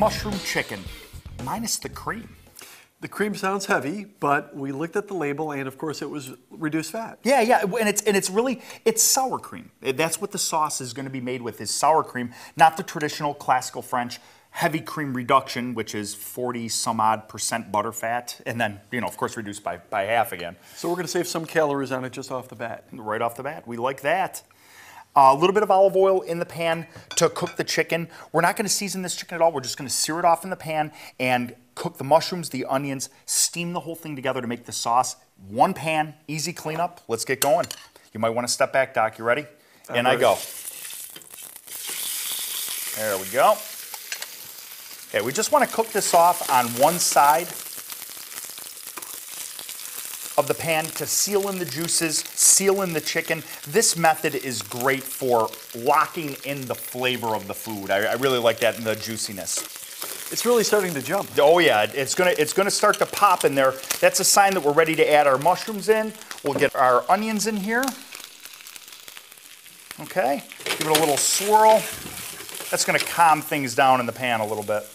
mushroom chicken, minus the cream. The cream sounds heavy, but we looked at the label, and of course it was reduced fat. Yeah, and it's sour cream. That's what the sauce is going to be made with, is sour cream, not the traditional classical French heavy cream reduction, which is 40 some odd % butter fat, and then, of course, reduced by half again. So we're going to save some calories on it just off the bat. Right off the bat, we like that. A little bit of olive oil in the pan to cook the chicken. We're not going to season this chicken at all. We're just going to sear it off in the pan and cook the mushrooms, the onions, steam the whole thing together to make the sauce. One pan, easy cleanup. Let's get going. You might want to step back, Doc. You ready? And I go. There we go. Okay, we just want to cook this off on one side of the pan to seal in the juices, seal in the chicken. This method is great for locking in the flavor of the food. I really like that and the juiciness. It's really starting to jump. Oh yeah, it's gonna start to pop in there. That's a sign that we're ready to add our mushrooms in. We'll get our onions in here. Okay, give it a little swirl. That's gonna calm things down in the pan a little bit.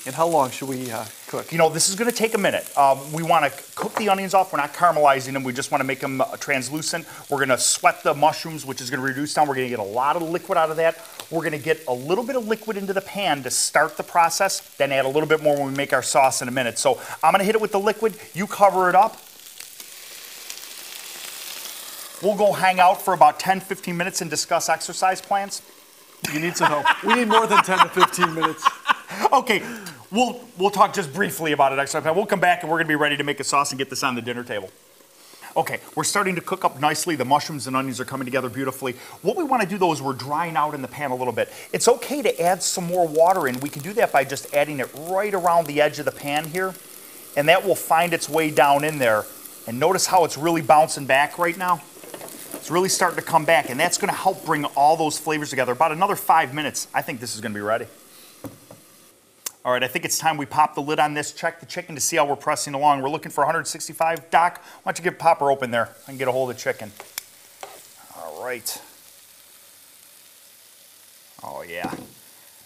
And how long should we cook? This is going to take a minute. We want to cook the onions off. We're not caramelizing them. We just want to make them translucent. We're going to sweat the mushrooms, which is going to reduce down. We're going to get a lot of liquid out of that. We're going to get a little bit of liquid into the pan to start the process, then add a little bit more when we make our sauce in a minute. So I'm going to hit it with the liquid. You cover it up. We'll go hang out for about 10-15 minutes and discuss exercise plans. You need some help. We need more than 10 to 15 minutes. Okay, we'll talk just briefly about it next time. We'll come back and we're going to be ready to make a sauce and get this on the dinner table. Okay, we're starting to cook up nicely. The mushrooms and onions are coming together beautifully. What we want to do, though, is we're drying out in the pan a little bit. It's okay to add some more water in. We can do that by just adding it right around the edge of the pan here, and that will find its way down in there. And notice how it's really bouncing back right now? It's really starting to come back, and that's going to help bring all those flavors together. About another 5 minutes, I think this is going to be ready. All right, I think it's time we pop the lid on this, check the chicken to see how we're pressing along. We're looking for 165. Doc, why don't you get Popper open there? I can get a hold of the chicken. All right. Oh, yeah.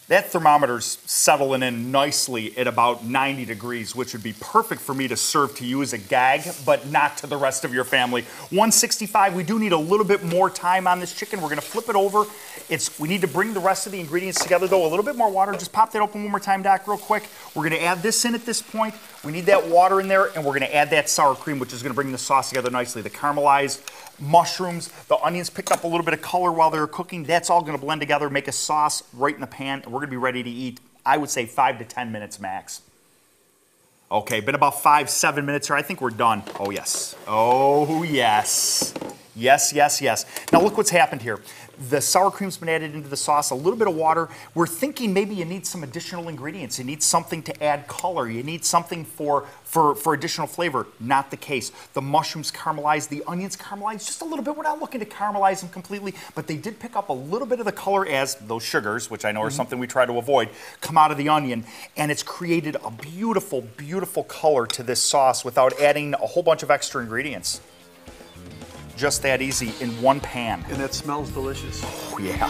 That thermometer's settling in nicely at about 90 degrees, which would be perfect for me to serve to you as a gag, but not to the rest of your family. 165, we do need a little bit more time on this chicken. We're gonna flip it over. We need to bring the rest of the ingredients together, though. A little bit more water. Just pop that open one more time, Doc, real quick. We're gonna add this in at this point. We need that water in there, and we're gonna add that sour cream, which is gonna bring the sauce together nicely. The caramelized mushrooms, the onions picked up a little bit of color while they were cooking. That's all gonna blend together, make a sauce right in the pan, and we're gonna be ready to eat, I would say 5 to 10 minutes max. Okay, been about 5-7 minutes here. I think we're done. Oh, yes. Oh, yes. Yes, yes, yes. Now look what's happened here. The sour cream's been added into the sauce, a little bit of water. We're thinking maybe you need some additional ingredients. You need something to add color. You need something for additional flavor. Not the case. The mushrooms caramelized, the onions caramelized just a little bit. We're not looking to caramelize them completely, but they did pick up a little bit of the color as those sugars, which I know are something we try to avoid, come out of the onion, and it's created a beautiful, beautiful color to this sauce without adding a whole bunch of extra ingredients. Just that easy in one pan. And that smells delicious. Oh, yeah.